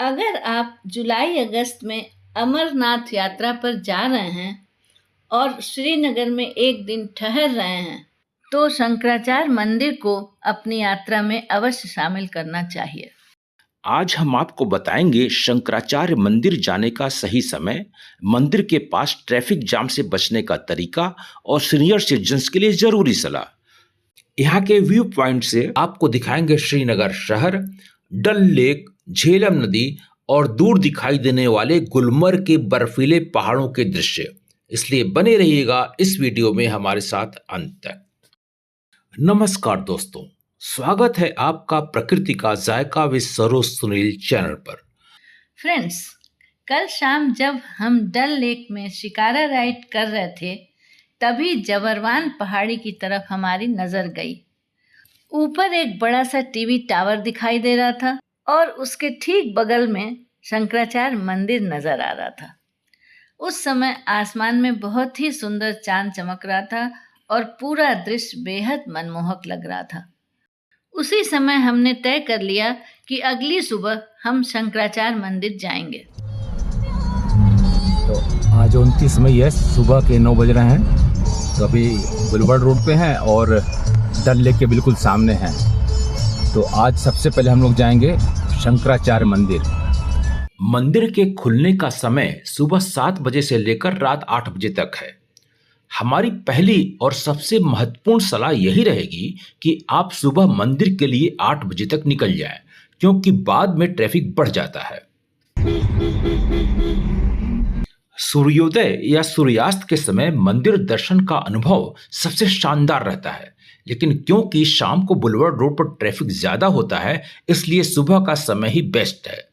अगर आप जुलाई अगस्त में अमरनाथ यात्रा पर जा रहे हैं और श्रीनगर में एक दिन ठहर रहे हैं, तो शंकराचार्य मंदिर को अपनी यात्रा में अवश्य शामिल करना चाहिए। आज हम आपको बताएंगे शंकराचार्य मंदिर जाने का सही समय, मंदिर के पास ट्रैफिक जाम से बचने का तरीका और सीनियर सिटीजन्स के लिए जरूरी सलाह। यहाँ के व्यू पॉइंट से आपको दिखाएंगे श्रीनगर शहर, डल लेक, झेलम नदी और दूर दिखाई देने वाले गुलमर्ग के बर्फीले पहाड़ों के दृश्य। इसलिए बने रहिएगा इस वीडियो में हमारे साथ अंत तक। नमस्कार दोस्तों, स्वागत है आपका प्रकृति का जायका विद सरोज सुनील चैनल पर। फ्रेंड्स, कल शाम जब हम डल लेक में शिकारा राइड कर रहे थे, तभी जबरवान पहाड़ी की तरफ हमारी नजर गई। ऊपर एक बड़ा सा टीवी टावर दिखाई दे रहा था और उसके ठीक बगल में शंकराचार्य मंदिर नजर आ रहा था। उस समय आसमान में बहुत ही सुंदर चांद चमक रहा था और पूरा दृश्य बेहद मनमोहक लग रहा था। उसी समय हमने तय कर लिया कि अगली सुबह हम शंकराचार्य मंदिर जाएंगे। तो आज 29 मई है, सुबह के 9 बज रहे हैं। तो अभी बुलवर्ड रोड पे हैं और डल लेक के बिल्कुल सामने हैं। तो आज सबसे पहले हम लोग जाएंगे शंकराचार्य मंदिर। मंदिर के खुलने का समय सुबह 7 बजे से लेकर रात 8 बजे तक है। हमारी पहली और सबसे महत्वपूर्ण सलाह यही रहेगी कि आप सुबह मंदिर के लिए 8 बजे तक निकल जाएं, क्योंकि बाद में ट्रैफिक बढ़ जाता है। सूर्योदय या सूर्यास्त के समय मंदिर दर्शन का अनुभव सबसे शानदार रहता है, लेकिन क्योंकि शाम को बुलवर्ड रोड पर ट्रैफिक ज्यादा होता है, इसलिए सुबह का समय ही बेस्ट है।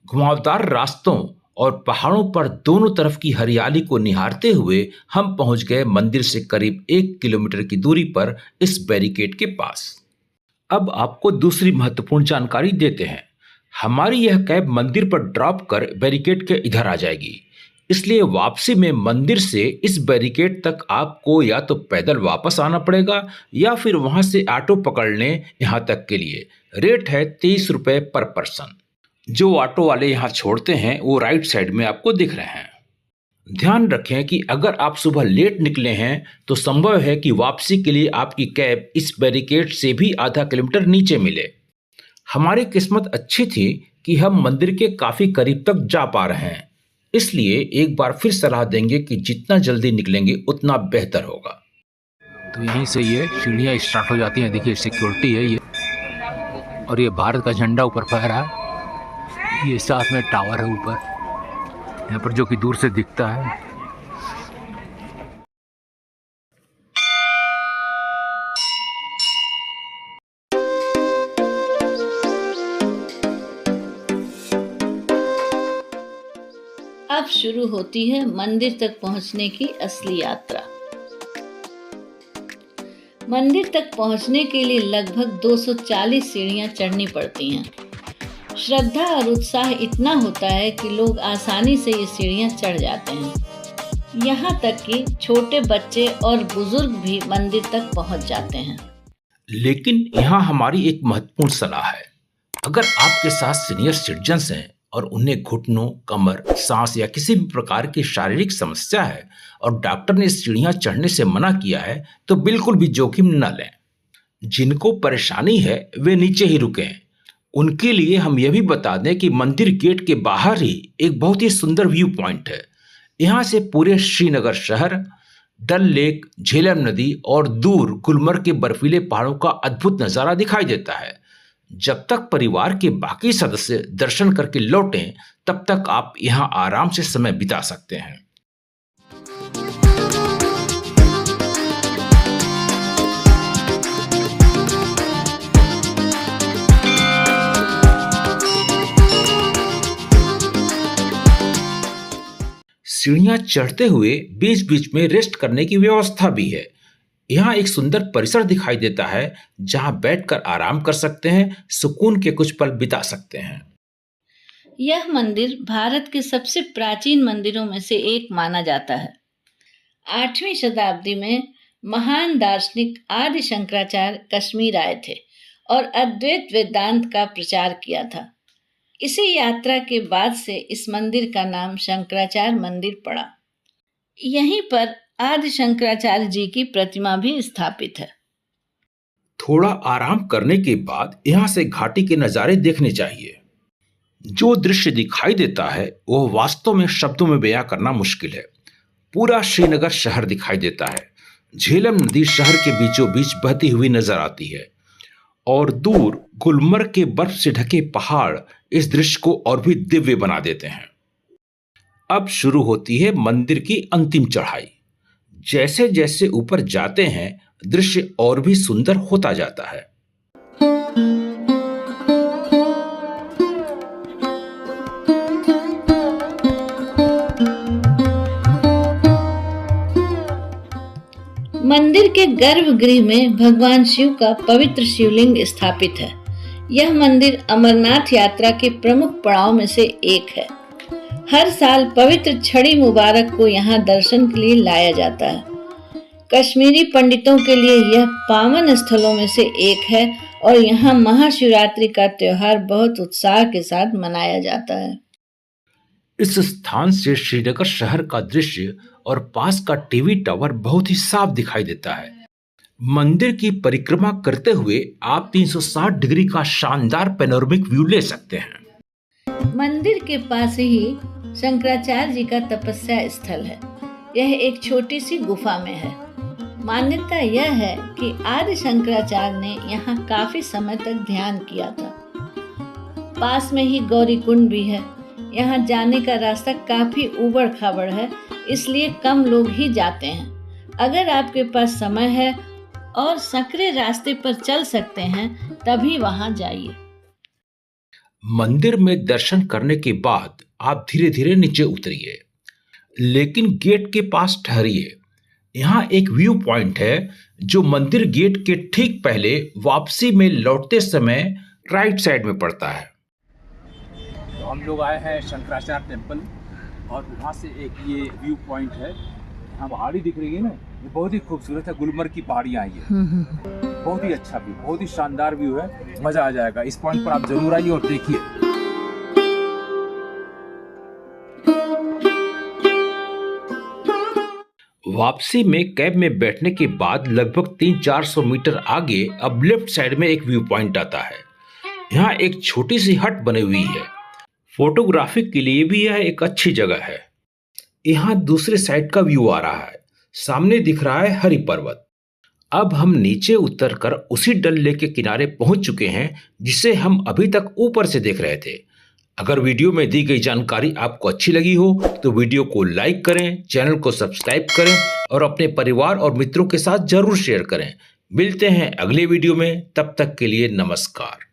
घुमावदार रास्तों और पहाड़ों पर दोनों तरफ की हरियाली को निहारते हुए हम पहुंच गए मंदिर से करीब 1 किलोमीटर की दूरी पर इस बैरिकेड के पास। अब आपको दूसरी महत्वपूर्ण जानकारी देते हैं। हमारी यह कैब मंदिर पर ड्रॉप कर बैरिकेड के इधर आ जाएगी, इसलिए वापसी में मंदिर से इस बैरिकेड तक आपको या तो पैदल वापस आना पड़ेगा या फिर वहां से ऑटो पकड़ लें। यहाँ तक के लिए रेट है 23 रुपए पर पर्सन। जो ऑटो वाले यहाँ छोड़ते हैं वो राइट साइड में आपको दिख रहे हैं। ध्यान रखें कि अगर आप सुबह लेट निकले हैं तो संभव है कि वापसी के लिए आपकी कैब इस बैरिकेड से भी आधा किलोमीटर नीचे मिले। हमारी किस्मत अच्छी थी कि हम मंदिर के काफी करीब तक जा पा रहे हैं, इसलिए एक बार फिर सलाह देंगे कि जितना जल्दी निकलेंगे उतना बेहतर होगा। तो यहीं से ये सीढ़ियाँ स्टार्ट हो जाती हैं। देखिए सिक्योरिटी है ये, और ये भारत का झंडा ऊपर फहरा है। ये साथ में टावर है ऊपर यहाँ पर, जो कि दूर से दिखता है। अब शुरू होती है मंदिर तक पहुंचने की असली यात्रा। मंदिर तक पहुंचने के लिए लगभग 240 सीढ़ियां चढ़नी पड़ती हैं। श्रद्धा और उत्साह इतना होता है कि लोग आसानी से ये सीढ़ियां चढ़ जाते हैं। यहाँ तक कि छोटे बच्चे और बुजुर्ग भी मंदिर तक पहुंच जाते हैं। लेकिन यहाँ हमारी एक महत्वपूर्ण सलाह है। अगर आपके साथ सीनियर सिटीजन्स हैं और उन्हें घुटनों, कमर, सांस या किसी भी प्रकार की शारीरिक समस्या है और डॉक्टर ने सीढ़ियां चढ़ने से मना किया है, तो बिल्कुल भी जोखिम न लें। जिनको परेशानी है वे नीचे ही रुकें। उनके लिए हम यह भी बता दें कि मंदिर गेट के बाहर ही एक बहुत ही सुंदर व्यू पॉइंट है। यहाँ से पूरे श्रीनगर शहर, डल लेक, झेलम नदी और दूर गुलमर्ग के बर्फीले पहाड़ों का अद्भुत नजारा दिखाई देता है। जब तक परिवार के बाकी सदस्य दर्शन करके लौटें, तब तक आप यहाँ आराम से समय बिता सकते हैं। सीढ़ियां चढ़ते हुए बीच बीच में रेस्ट करने की व्यवस्था भी है। यहाँ एक सुंदर परिसर दिखाई देता है जहाँ बैठकर आराम कर सकते हैं, सुकून के कुछ पल बिता सकते हैं। यह मंदिर भारत के सबसे प्राचीन मंदिरों में से एक माना जाता है। 8वीं शताब्दी में महान दार्शनिक आदि शंकराचार्य कश्मीर आए थे और अद्वैत वेदांत का प्रचार किया था। इसी यात्रा के बाद से इस मंदिर का नाम शंकराचार्य मंदिर पड़ा। यहीं पर आदि शंकराचार्य जी की प्रतिमा भी स्थापित है। थोड़ा आराम करने के बाद यहाँ से घाटी के नज़ारे देखने चाहिए। जो दृश्य दिखाई देता है वह वास्तव में शब्दों में बयां करना मुश्किल है। पूरा श्रीनगर शहर दिखाई देता है। झेलम नदी शहर के बीचों बीच बहती हुई नजर आती है और दूर गुलमर्ग के बर्फ से ढके पहाड़ इस दृश्य को और भी दिव्य बना देते हैं। अब शुरू होती है मंदिर की अंतिम चढ़ाई। जैसे जैसे ऊपर जाते हैं दृश्य और भी सुंदर होता जाता है। मंदिर के गर्भगृह में भगवान शिव का पवित्र शिवलिंग स्थापित है। यह मंदिर अमरनाथ यात्रा के प्रमुख पड़ाव में से एक है। हर साल पवित्र छड़ी मुबारक को यहाँ दर्शन के लिए लाया जाता है। कश्मीरी पंडितों के लिए यह पावन स्थलों में से एक है और यहाँ महाशिवरात्रि का त्योहार बहुत उत्साह के साथ मनाया जाता है। इस स्थान से श्रीनगर शहर का दृश्य और पास का टीवी टावर बहुत ही साफ दिखाई देता है। मंदिर की परिक्रमा करते हुए आप 360 डिग्री का शानदार पैनोरामिक व्यू ले सकते हैं। मंदिर के पास ही शंकराचार्य जी का तपस्या स्थल है। यह एक छोटी सी गुफा में है। मान्यता यह है कि आदि शंकराचार्य ने यहाँ काफी समय तक ध्यान किया था। पास में ही गौरी कुंड भी है। यहाँ जाने का रास्ता काफी ऊबड़ खाबड़ है, इसलिए कम लोग ही जाते हैं। अगर आपके पास समय है और संकरे रास्ते पर चल सकते हैं तभी वहां जाइए। मंदिर में दर्शन करने के बाद आप धीरे धीरे नीचे उतरिए, लेकिन गेट के पास ठहरिए। यहाँ एक व्यू पॉइंट है जो मंदिर गेट के ठीक पहले वापसी में लौटते समय राइट साइड में पड़ता है। तो हम लोग आए हैं शंकराचार्य टेम्पल और वहाँ से एक ये व्यू पॉइंट है। यहाँ पहाड़ी दिख रही है ना, ये बहुत ही खूबसूरत है। गुलमर्ग की पहाड़ियाँ आई है। बहुत ही अच्छा व्यू, बहुत ही शानदार व्यू है। मजा आ जाएगा। इस पॉइंट पर आप जरूर आइए और देखिए। वापसी में कैब में बैठने के बाद लगभग 300-400 मीटर आगे अब लेफ्ट साइड में एक व्यू पॉइंट आता है। यहाँ एक छोटी सी हट बनी हुई है। फोटोग्राफी के लिए भी यह एक अच्छी जगह है। यहाँ दूसरे साइड का व्यू आ रहा है। सामने दिख रहा है हरि पर्वत। अब हम नीचे उतरकर उसी डल लेक के किनारे पहुंच चुके हैं जिसे हम अभी तक ऊपर से देख रहे थे। अगर वीडियो में दी गई जानकारी आपको अच्छी लगी हो तो वीडियो को लाइक करें, चैनल को सब्सक्राइब करें और अपने परिवार और मित्रों के साथ जरूर शेयर करें। मिलते हैं अगले वीडियो में, तब तक के लिए नमस्कार।